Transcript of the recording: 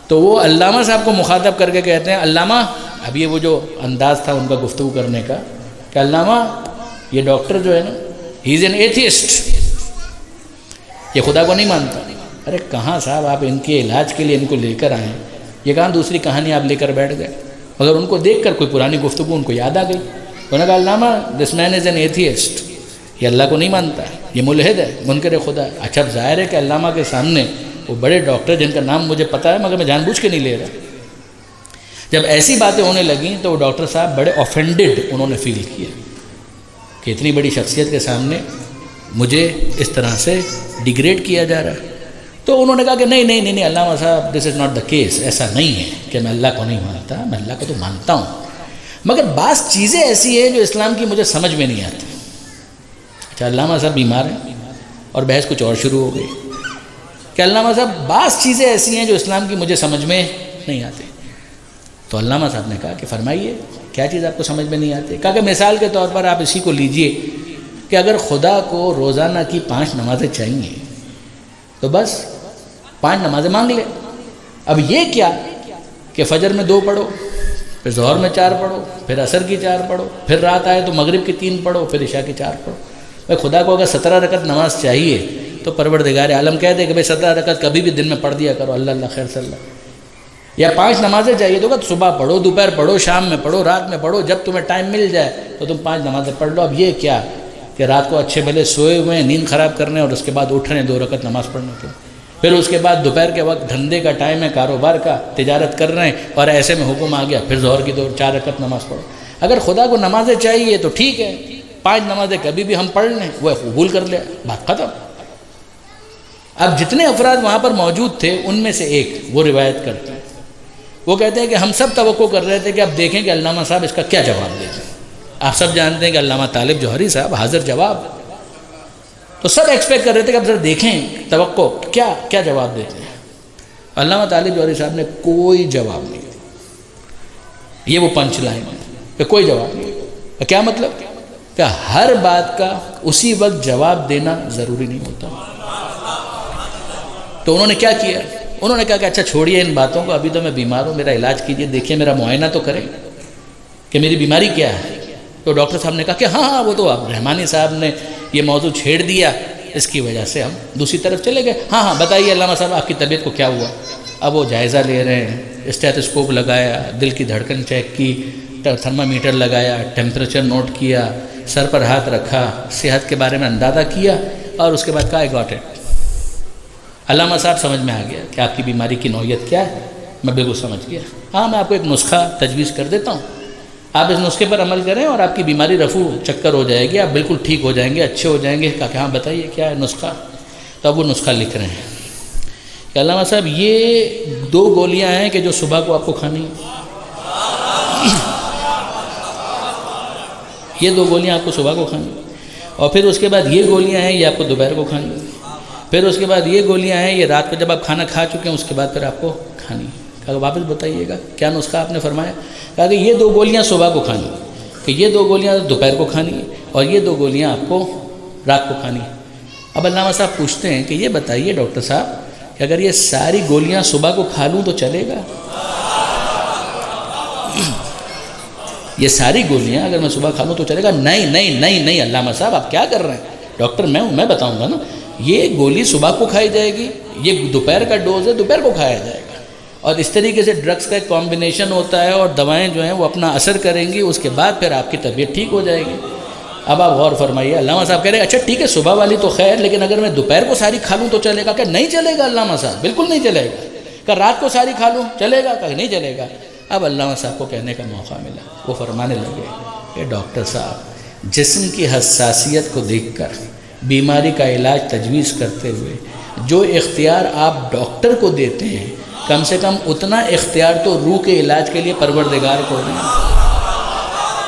تو وہ علامہ صاحب کو مخاطب کر کے کہتے ہیں علامہ، اب یہ وہ جو انداز تھا ان کا گفتگو کرنے کا کہ علامہ یہ ڈاکٹر جو ہے نا ہی از این ایتھیسٹ، یہ خدا کو نہیں مانتا۔ ارے کہاں صاحب، آپ ان کے علاج کے لیے ان کو لے کر آئیں، یہ کہاں دوسری کہانی آپ لے کر بیٹھ گئے؟ مگر ان کو دیکھ کر کوئی پرانی گفتگو ان کو یاد آ گئی۔ انہوں نے کہا علامہ دس مین از این ایتھیسٹ، یہ اللہ کو نہیں مانتا ہے، یہ ملحد ہے، منکر خدا ہے۔ اچھا اب ظاہر ہے کہ علامہ کے سامنے وہ بڑے ڈاکٹر جن کا نام مجھے پتہ ہے مگر میں جان بوجھ کے نہیں لے رہا، جب ایسی باتیں ہونے لگیں تو وہ ڈاکٹر صاحب بڑے آفینڈڈ انہوں نے فیل کیا کہ اتنی بڑی شخصیت کے سامنے مجھے اس طرح سے ڈیگریڈ کیا جا رہا ہے۔ تو انہوں نے کہا کہ نہیں علامہ صاحب دس از ناٹ دا کیس، ایسا نہیں ہے کہ میں اللہ کو نہیں مانتا، میں اللہ کو تو مانتا ہوں، مگر بعض چیزیں ایسی ہیں جو اسلام کی مجھے سمجھ میں نہیں آتی۔ اچھا علامہ صاحب بیمار ہیں اور بحث کچھ اور شروع ہو گئی کہ علامہ صاحب بعض چیزیں ایسی ہیں جو اسلام کی مجھے سمجھ میں نہیں آتی۔ تو علامہ صاحب نے کہا کہ فرمائیے کیا چیز آپ کو سمجھ میں نہیں آتی؟ کہا کہ مثال کے طور پر آپ اسی کو لیجئے کہ اگر خدا کو روزانہ کی 5 نمازیں چاہیے تو بس 5 نمازیں مانگ لے۔ اب یہ کیا کہ فجر میں 2 پڑھو، پھر ظہر میں 4 پڑھو، پھر عصر کی 4 پڑھو، پھر رات آئے تو مغرب کی 3 پڑھو، پھر عشاء کی 4 پڑھو۔ بھائی خدا کو اگر 17 رکعت نماز چاہیے تو پروردگار عالم کہہ دے کہ بھائی 17 رکعت کبھی بھی دن میں پڑھ دیا کرو، اللہ اللہ خیر صلی اللہ۔ یا 5 نمازیں چاہیے تو صبح پڑھو، دوپہر پڑھو، شام میں پڑھو، رات میں پڑھو، جب تمہیں ٹائم مل جائے تو تم 5 نمازیں پڑھ لو۔ اب یہ کیا کہ رات کو اچھے بھلے سوئے ہوئے ہیں، نیند خراب کرنے اور اس کے بعد اٹھ رہے ہیں 2 رکعت نماز پڑھنے کے، پھر اس کے بعد دوپہر کے وقت دھندے کا ٹائم ہے، کاروبار کا، تجارت کر رہے ہیں اور ایسے میں حکم آ گیا پھر ظہر کی 4 رکعت نماز پڑھو۔ اگر خدا کو نمازیں چاہیے تو ٹھیک ہے، 5 نمازیں کبھی بھی ہم پڑھ لیں، وہ قبول کر لیں، بات ختم۔ اب جتنے افراد وہاں پر موجود تھے ان میں سے ایک وہ روایت کرتے ہیں، وہ کہتے ہیں کہ ہم سب توقع کر رہے تھے کہ اب دیکھیں کہ علامہ صاحب اس کا کیا جواب دیتے ہیں۔ آپ سب جانتے ہیں کہ علامہ طالب جوہری صاحب حاضر جواب، تو سب ایکسپیکٹ کر رہے تھے کہ اب ذرا دیکھیں توقع کیا جواب دیتے ہیں۔ علامہ طالب جوہری صاحب نے کوئی جواب نہیں دیا۔ یہ وہ پنچ لائن ہے کہ کوئی جواب نہیں۔ کیا مطلب کہ ہر بات کا اسی وقت جواب دینا ضروری نہیں ہوتا۔ تو انہوں نے کیا کیا؟ انہوں نے کہا کہ اچھا چھوڑیے ان باتوں کو، ابھی تو میں بیمار ہوں، میرا علاج کیجئے، دیکھیے میرا معائنہ تو کریں کہ میری بیماری کیا ہے۔ تو ڈاکٹر صاحب نے کہا کہ ہاں وہ تو اب رحمانی صاحب نے یہ موضوع چھیڑ دیا، اس کی وجہ سے ہم دوسری طرف چلے گئے۔ ہاں بتائیے علامہ صاحب آپ کی طبیعت کو کیا ہوا؟ اب وہ جائزہ لے رہے ہیں، اسٹیتھوسکوپ لگایا، دل کی دھڑکن چیک کی، تھرمامیٹر لگایا، ٹیمپریچر نوٹ کیا، سر پر ہاتھ رکھا، صحت کے بارے میں اندازہ کیا اور اس کے بعد کہا گاٹ اٹ۔ علامہ صاحب سمجھ میں آ گیا کہ آپ کی بیماری کی نوعیت کیا ہے، میں بالکل سمجھ گیا۔ ہاں میں آپ کو ایک نسخہ تجویز کر دیتا ہوں، آپ اس نسخے پر عمل کریں اور آپ کی بیماری رفو چکر ہو جائے گی، آپ بالکل ٹھیک ہو جائیں گے، اچھے ہو جائیں گے۔ کہا کہ ہاں بتائیے کیا ہے نسخہ؟ تو اب وہ نسخہ لکھ رہے ہیں کہ علامہ صاحب یہ 2 گولیاں ہیں کہ جو صبح کو آپ کو کھانی ہیں، یہ 2 گولیاں آپ کو صبح کو کھانی ہیں، اور پھر اس کے بعد یہ گولیاں ہیں یہ آپ کو دوپہر کو کھانی ہیں، پھر اس کے بعد یہ گولیاں ہیں یہ رات کو جب آپ کھانا کھا چکے ہیں اس کے بعد پھر آپ کو کھانی ہے۔ کہا واپس بتائیے گا کیا نسخہ آپ نے فرمایا؟ کہا کہ یہ 2 گولیاں صبح کو کھانی ہیں، کہ یہ 2 گولیاں دوپہر کو کھانی ہیں اور یہ 2 گولیاں آپ کو رات کو کھانی ہیں۔ اب علامہ صاحب پوچھتے ہیں کہ یہ بتائیے ڈاکٹر صاحب کہ اگر یہ ساری گولیاں صبح کو کھا لوں تو چلے گا؟ یہ ساری گولیاں اگر میں صبح کھا لوں تو چلے گا؟ نہیں علامہ صاحب آپ کیا کر رہے ہیں؟ ڈاکٹر میں ہوں، میں بتاؤں گا نا، یہ گولی صبح کو کھائی جائے گی، یہ دوپہر کا ڈوز ہے، دوپہر کو کھایا جائے گا، اور اس طریقے سے ڈرگس کا ایک کمبینیشن ہوتا ہے اور دوائیں جو ہیں وہ اپنا اثر کریں گی، اس کے بعد پھر آپ کی طبیعت ٹھیک ہو جائے گی۔ اب آپ غور فرمائیے، علامہ صاحب کہہ رہے ہیں اچھا ٹھیک ہے صبح والی تو خیر، لیکن اگر میں دوپہر کو ساری کھا لوں تو چلے گا؟ کہ نہیں چلے گا علامہ صاحب، بالکل نہیں چلے گا۔ کہ رات کو ساری کھا لوں چلے گا؟ کہ نہیں چلے گا۔ اب علامہ صاحب کو کہنے کا موقع ملا، وہ فرمانے لگے کہ ڈاکٹر صاحب جسم کی حساسیت کو دیکھ کر بیماری کا علاج تجویز کرتے ہوئے جو اختیار آپ ڈاکٹر کو دیتے ہیں، کم سے کم اتنا اختیار تو روح کے علاج کے لیے پروردگار کو دیں۔